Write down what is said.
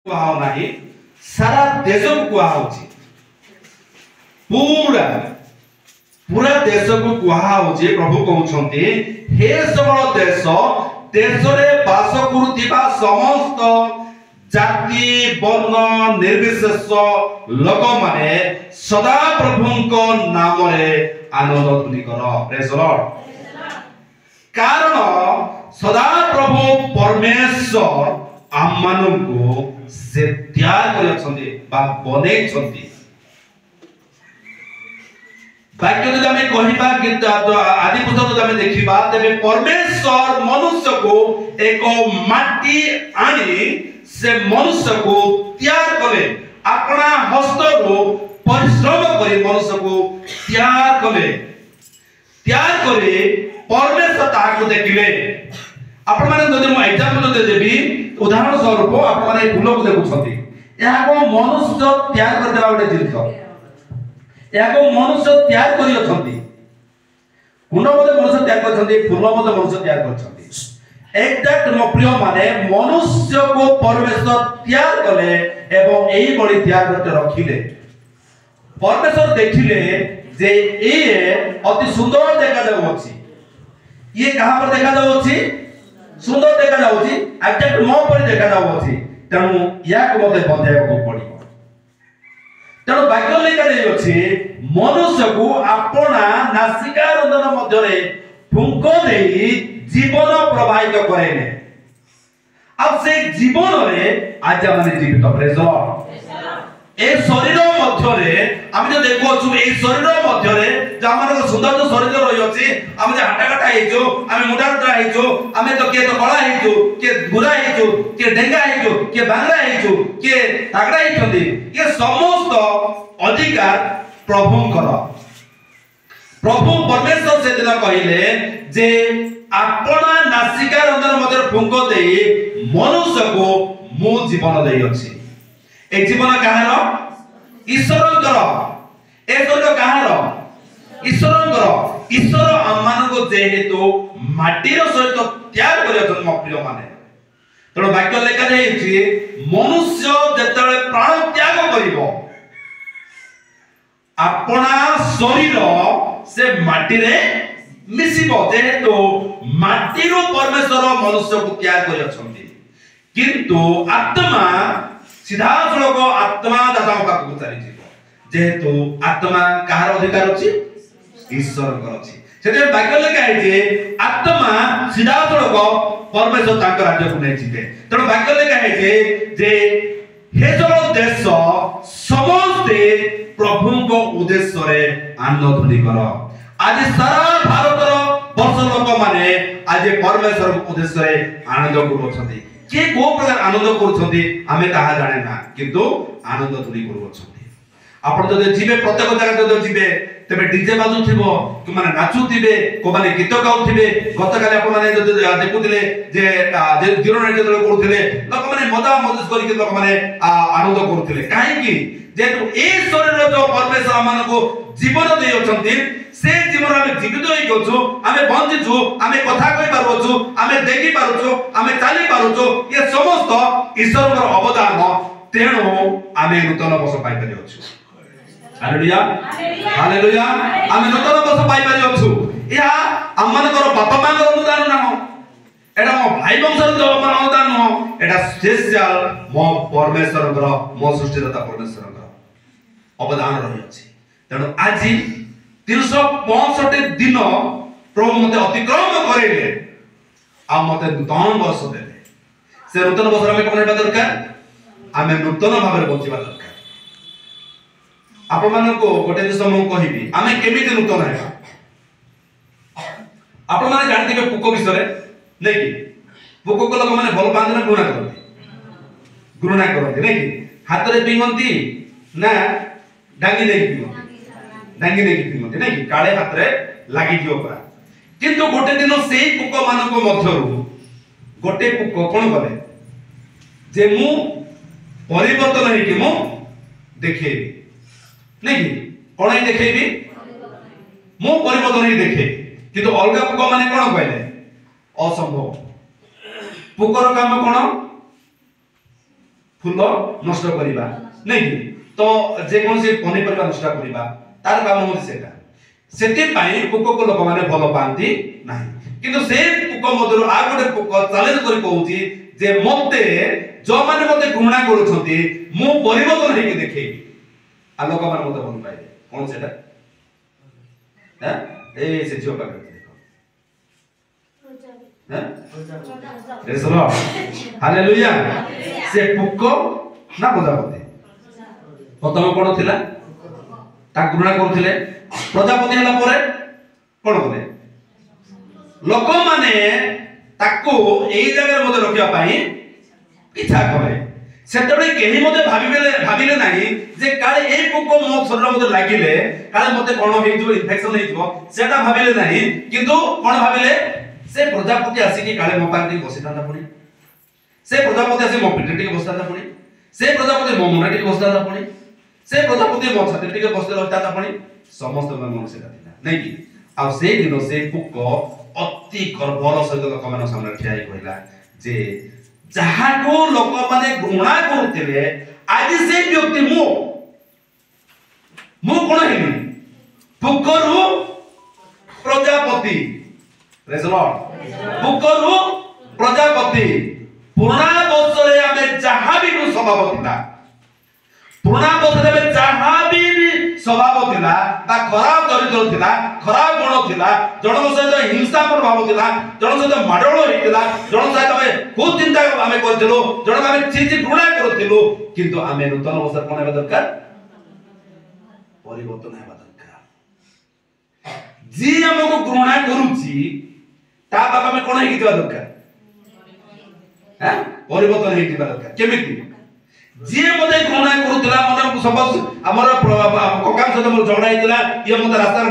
कुहाओ नाही सारा देश को कुहाओ पूरा पूरा देश को कुहाओ प्रभु कहउछंती हे सबल देश देश रे वास करुथिबा समस्त जाति वर्ण निर्विशेष लोक माने सदा प्रभुको नाम रे आनंद ध्वनि कर प्रेज द लॉर्ड कारण सदा प्रभु परमेश्वर आमମାନଙ୍କୁ से त्याग करछन्ती बा बनै छन्ती वाक्य जब हमें कहिबा कि आदि पुस्तक जब हमें देखिबा तबे परमेश्वर मनुष्य को एक माटी आनी से मनुष्य को त्याग करे अपना हस्त रो परिश्रम करे मनुष्य को त्याग करे परमेश्वर ताको देखिले आपण माने जदि मो एग्जांपल देबी उदाहरण स्वरूप आपण माने फूल को देखुछन्ती या को मनुष्य त्याग कर देबा गोटे जिंस या को मनुष्य त्याग करि अछन्ती कुंड मते मनुष्य त्याग करछन्ती फूल मते मनुष्य त्याग करछन्ती एक्जेक्ट मो प्रिय माने मनुष्य को परमेश्वर त्याग कले एवं एई बड़ी त्याग करते रखिले परमेश्वर देखिले जे ए अति सुंदर देखा जाउछि ये कहां पर देखा जाउछि सुंदर देखा जाउछि एक्जेक्ट मो पर देखा जाउछि तेनु या को मते बंधाइबो पड़िबो तेनु वाक्य लेखा जाय अछि मनुष्य को अपना नासिका रंधन मध्य रे फुंको देई जीवन प्रवाहित करेने अब से जीवन रे आज माने जीवित प्रेज ए शरीर मध्य रे हम जो देखो छु ए शरीर मध्य रे जामन सुंदर जो शरीर रही अछि हम जे हटा कटा हेजो हम मुडारटा हेजो हम तो के तो कळा हेजो के गुरा हेजो के ढेंगा हेजो के बांगला हेजो के तागड़ा हेजोंदी ये समस्त अधिकार प्रभुଙ୍କର प्रभु परमेश्वर से दिन कहिले जे अपना नासिका रंधन मध्य फुंको देई मनुष्य को मु जीवन देई अछि ए जीवन काहर ईश्वरଙ୍କର ए शरीर काहर ईश्वरଙ୍କର ईश्वर आमान को जेहेतु माटीर सहित त्याग करियछन म प्रिय माने तण वाक्य लेखा जाईछि मनुष्य जेतले प्राण त्याग करिवो अपना शरीर से माटी रे मिसिबो जेहेतु माटी रो परमेश्वर मनुष्य को त्याग करियछन्ती किंतु आत्मा सीधा सड़क आत्मा दाता पाखु चली जीव जेहेतु आत्मा कहार अधिकार अछि ईश्वर अछि सेते वाक्य लेखा है जे आत्मा सीधा सड़क परमेश्वर तांकर राज्य को नै जीवे तण वाक्य लेखा है जे हे सब देश समस्त प्रभु को उद्देश्य रे आनंद ध्वनि कर आज सारा भारत रो वर्ष लोक माने आज परमेश्वर उद्देश्य रे आनंद करूछथि के को प्रकार आनंद करूछथि हमें ताहा जाने ना किंतु आनंद ध्वनि करूछथि आपण जदि जीवे प्रत्येक जगह जदि जीवे तबे डीजे बाजुथिबो कि माने नाचुथिबे को माने गीत गाउथिबे गतकाले आपण माने जदि देखुथिले जे जीवन जदि करूथिले लोक माने मजा मजलिस करी लोक माने आनंद करूथिले काहे कि जेतु ए शरीर जो परमेश्वर मान को जीवन दे अछंती से जीवन हमें जीवित होई गछु हमें बंचिछु हमें कथा कहि पारुछु हमें देखि पारुछु हमें चाली पारुछु ये समस्त ईश्वर रो अवदान तेणु हमें नूतन वर्ष पाई परियछु हालेलुया हालेलुया हमें नूतन वर्ष पाई परियछु या हमनकर बापा मां रो अनुदान ना हो एडा मो भाई वंशर जो अनुदान हो एडा स्पेशल मो परमेश्वर रो मो सृष्टिदाता परमेश्वर अवदान रही अछि तेणु आज 365 दिन प्रभु मते अतिक्रम करेले आ मते नूतन वर्ष देले से नूतन वर्ष हमें कोन दरकार हमें नूतन भाबरे बंचिबा दरकार आपण मान को गोटे दिस मु कहिबी हमें केमिति नूतन हेबा आपण माने जानथिबे पुको विषय नै कि पुको को लोक माने भल पांदे घृणा करथि नै कि हाथ रे पिंगंती ना डांगी नहीं पिंगंती नै कि काळे हाथ रे लागि दियो परा किंतु गोटे दिन सेही पुको मान को मध्यरु गोटे पुको कोन करे जे मु परिवर्तन हे कि मु देखेबी नै कि कोन हे देखेबी मु परिवर्तन हे देखेबी किंतु अलगा पुको माने कोन कहले असंभव पुकर काम कोन फूल नष्ट करिबा नै कि तो जे कोन से पनिपरिबा नष्ट करिबा तार काम होय सेटा सेति पई पोको को लोक माने भलो पांती नाही किंतु से पोको मधुर आ गोटे पोको चैलेंज करी कहूची जे मते जो माने मते घृणा करूछंती मु परिवर्तन हेकि देखै आ लोक मान मते भल पाए कोन सेटा हैं ए से जो पाकर देखो हैं प्रेज द लॉर्ड हालेलुया से पोको ना प्रजापति प्रथम कोन थिला ता घृणा करूथिले प्रजापति हला परे कोन कले लोक माने ताको एई जगह मते रखिया पाई इच्छा करे सेतबे केही मते भाबिले नाही जे काले ए पोको मो शरीर मते लागिले काले मते कोन हे जो इन्फेक्शन हे जो सेटा भाबिले नाही किंतु कोन भाबिले से प्रजापति आसी कि काले मो पांती बसितांता पड़ी से प्रजापति आसी मो पिटे टिके बसतांता पड़ी से प्रजापति मो मुंडा टिके बसतांता पड़ी से प्रजापति मो छाती टिके बसते रहतांता पड़ी समस्त मन सेटा थिला नै कि आ से दिन से पोको अति गर्वर सहित लोक मान सामने ठियाई कहला जे जहा को लोक माने घृणा करथिले आज से व्यक्ति मु कोन हेली Pokru Prajapati praise the lord Pokru Prajapati पुराना बसरे हमें जहा भी को स्वभाव थिला पुराना बसरे में जहा भी स्वभाव थिला बा खराब चरित्र थिला खराब गुण थिला जणक सहित हिंसा प्रभाव थिला जणक सहित माडोळ हेतिला जणक सहित हमें खूब चिंता हमें करथिलो जणक हमें चीज घृणा करथिलो किंतु हमें नूतन बसर कोन हेबा दरकार परिवर्तन हेबा दरकार जी हमको घृणा करूची ता बाबा में कोन हेकि दिबा दरकार हैं परिवर्तन हेकि दिबा दरकार केमिति जे मते घृणा करूतला मते सब हमर ककाम सहित मोर झगड़ा हेतिला ये मते रास्ता